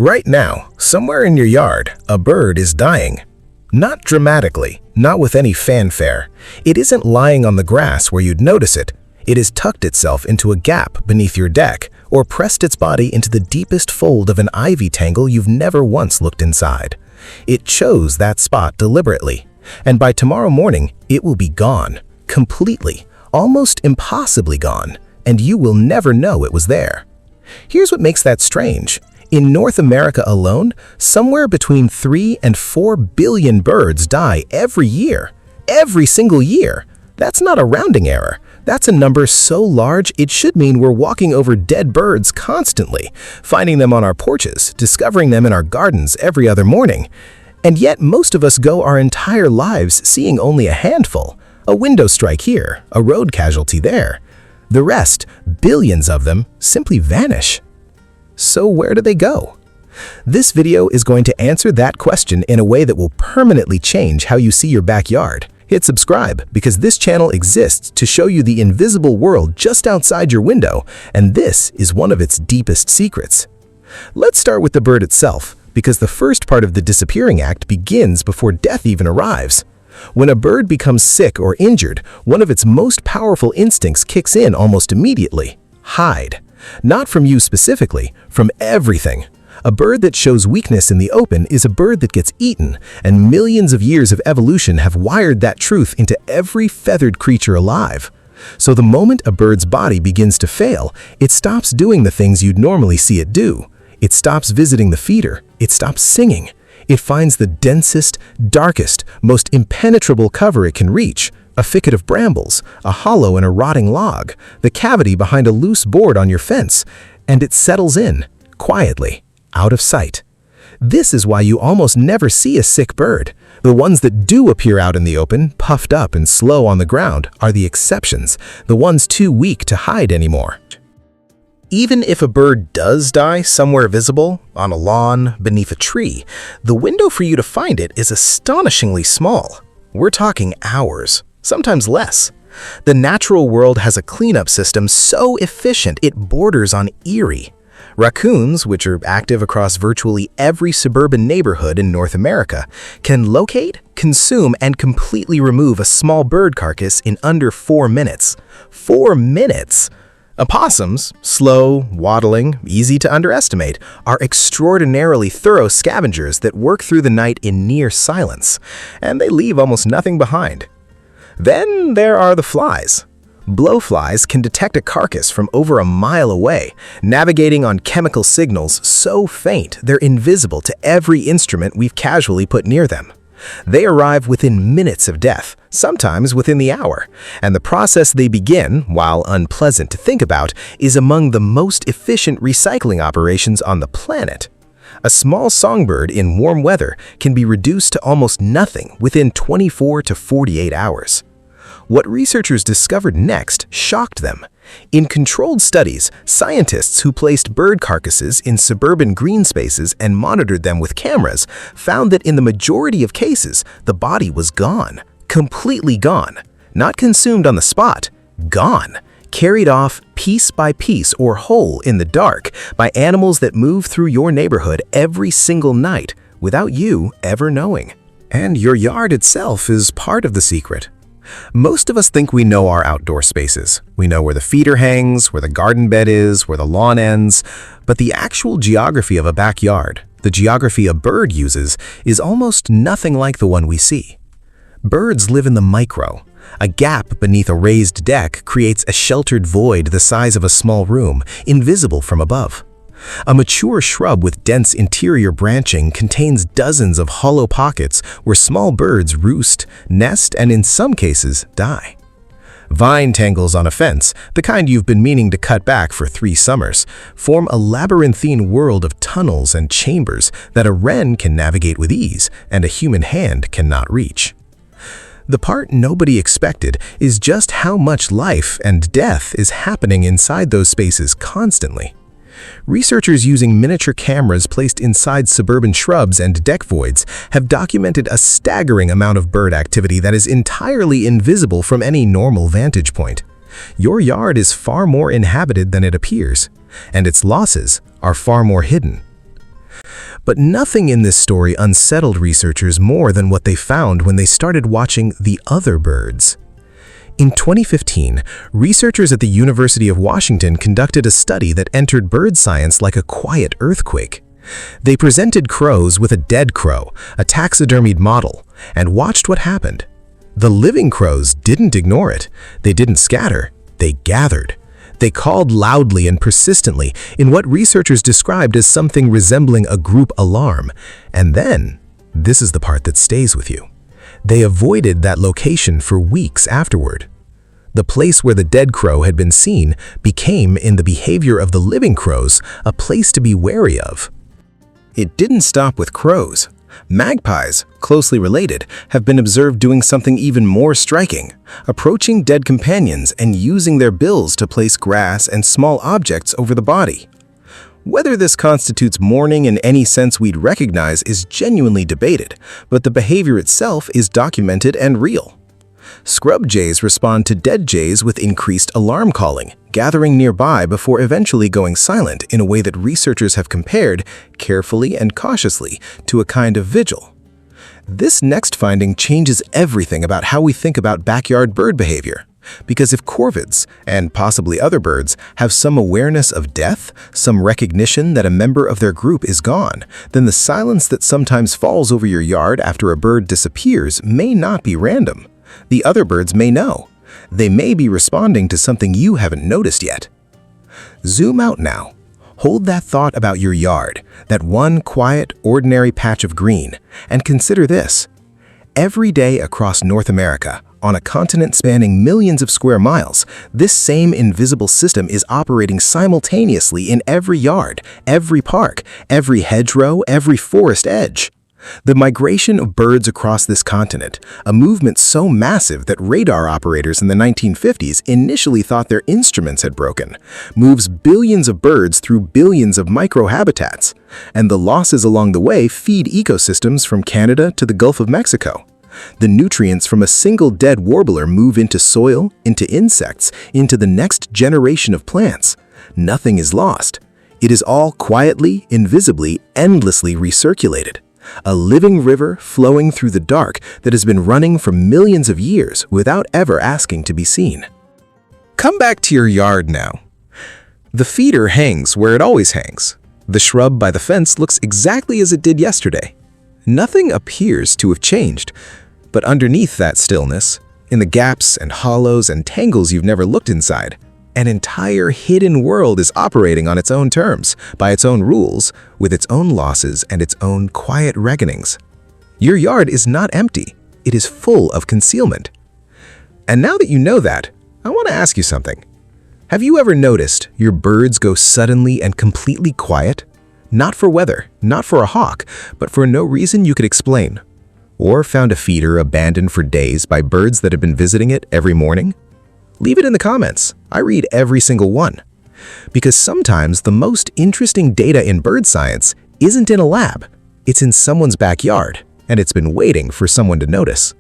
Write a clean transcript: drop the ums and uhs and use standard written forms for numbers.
Right now, somewhere in your yard, a bird is dying. Not dramatically, not with any fanfare. It isn't lying on the grass where you'd notice it. It has tucked itself into a gap beneath your deck or pressed its body into the deepest fold of an ivy tangle you've never once looked inside. It chose that spot deliberately, and by tomorrow morning, it will be gone, completely, almost impossibly gone, and you will never know it was there. Here's what makes that strange. In North America alone, somewhere between 3 and 4 billion birds die every year. Every single year. That's not a rounding error. That's a number so large it should mean we're walking over dead birds constantly, finding them on our porches, discovering them in our gardens every other morning. And yet most of us go our entire lives seeing only a handful. A window strike here, a road casualty there. The rest, billions of them, simply vanish. So where do they go? This video is going to answer that question in a way that will permanently change how you see your backyard. Hit subscribe because this channel exists to show you the invisible world just outside your window, and this is one of its deepest secrets. Let's start with the bird itself, because the first part of the disappearing act begins before death even arrives. When a bird becomes sick or injured, one of its most powerful instincts kicks in almost immediately: hide. Not from you specifically, from everything. A bird that shows weakness in the open is a bird that gets eaten, and millions of years of evolution have wired that truth into every feathered creature alive. So the moment a bird's body begins to fail, it stops doing the things you'd normally see it do. It stops visiting the feeder. It stops singing. It finds the densest, darkest, most impenetrable cover it can reach. A thicket of brambles, a hollow in a rotting log, the cavity behind a loose board on your fence, and it settles in, quietly, out of sight. This is why you almost never see a sick bird. The ones that do appear out in the open, puffed up and slow on the ground, are the exceptions, the ones too weak to hide anymore. Even if a bird does die somewhere visible, on a lawn, beneath a tree, the window for you to find it is astonishingly small. We're talking hours. Sometimes less. The natural world has a cleanup system so efficient it borders on eerie. Raccoons, which are active across virtually every suburban neighborhood in North America, can locate, consume, and completely remove a small bird carcass in under 4 minutes. 4 minutes! Opossums, slow, waddling, easy to underestimate, are extraordinarily thorough scavengers that work through the night in near silence, and they leave almost nothing behind. Then there are the flies. Blowflies can detect a carcass from over a mile away, navigating on chemical signals so faint they're invisible to every instrument we've casually put near them. They arrive within minutes of death, sometimes within the hour, and the process they begin, while unpleasant to think about, is among the most efficient recycling operations on the planet. A small songbird in warm weather can be reduced to almost nothing within 24 to 48 hours. What researchers discovered next shocked them. In controlled studies, scientists who placed bird carcasses in suburban green spaces and monitored them with cameras found that in the majority of cases, the body was gone, completely gone, not consumed on the spot, gone, carried off piece by piece or whole in the dark by animals that move through your neighborhood every single night without you ever knowing. And your yard itself is part of the secret. Most of us think we know our outdoor spaces. We know where the feeder hangs, where the garden bed is, where the lawn ends, but the actual geography of a backyard, the geography a bird uses, is almost nothing like the one we see. Birds live in the micro. A gap beneath a raised deck creates a sheltered void the size of a small room, invisible from above. A mature shrub with dense interior branching contains dozens of hollow pockets where small birds roost, nest, and in some cases, die. Vine tangles on a fence, the kind you've been meaning to cut back for 3 summers, form a labyrinthine world of tunnels and chambers that a wren can navigate with ease and a human hand cannot reach. The part nobody expected is just how much life and death is happening inside those spaces constantly. Researchers using miniature cameras placed inside suburban shrubs and deck voids have documented a staggering amount of bird activity that is entirely invisible from any normal vantage point. Your yard is far more inhabited than it appears, and its losses are far more hidden. But nothing in this story unsettled researchers more than what they found when they started watching the other birds. In 2015, researchers at the University of Washington conducted a study that entered bird science like a quiet earthquake. They presented crows with a dead crow, a taxidermied model, and watched what happened. The living crows didn't ignore it. They didn't scatter. They gathered. They called loudly and persistently in what researchers described as something resembling a group alarm. And then, this is the part that stays with you. They avoided that location for weeks afterward. The place where the dead crow had been seen became, in the behavior of the living crows, a place to be wary of. It didn't stop with crows. Magpies, closely related, have been observed doing something even more striking, approaching dead companions and using their bills to place grass and small objects over the body. Whether this constitutes mourning in any sense we'd recognize is genuinely debated, but the behavior itself is documented and real. Scrub jays respond to dead jays with increased alarm calling, gathering nearby before eventually going silent in a way that researchers have compared, carefully and cautiously, to a kind of vigil. This next finding changes everything about how we think about backyard bird behavior. Because if corvids, and possibly other birds, have some awareness of death, some recognition that a member of their group is gone, then the silence that sometimes falls over your yard after a bird disappears may not be random. The other birds may know. They may be responding to something you haven't noticed yet. Zoom out now. Hold that thought about your yard, that one quiet, ordinary patch of green, and consider this. Every day across North America, on a continent spanning millions of square miles, this same invisible system is operating simultaneously in every yard, every park, every hedgerow, every forest edge. The migration of birds across this continent, a movement so massive that radar operators in the 1950s initially thought their instruments had broken, moves billions of birds through billions of microhabitats, and the losses along the way feed ecosystems from Canada to the Gulf of Mexico. The nutrients from a single dead warbler move into soil, into insects, into the next generation of plants. Nothing is lost. It is all quietly, invisibly, endlessly recirculated. A living river flowing through the dark that has been running for millions of years without ever asking to be seen. Come back to your yard now. The feeder hangs where it always hangs. The shrub by the fence looks exactly as it did yesterday. Nothing appears to have changed, but underneath that stillness, in the gaps and hollows and tangles you've never looked inside, an entire hidden world is operating on its own terms, by its own rules, with its own losses and its own quiet reckonings. Your yard is not empty. It is full of concealment. And now that you know that, I want to ask you something. Have you ever noticed your birds go suddenly and completely quiet? Not for weather, not for a hawk, but for no reason you could explain. Or found a feeder abandoned for days by birds that have been visiting it every morning? Leave it in the comments. I read every single one. Because sometimes the most interesting data in bird science isn't in a lab. It's in someone's backyard, and it's been waiting for someone to notice.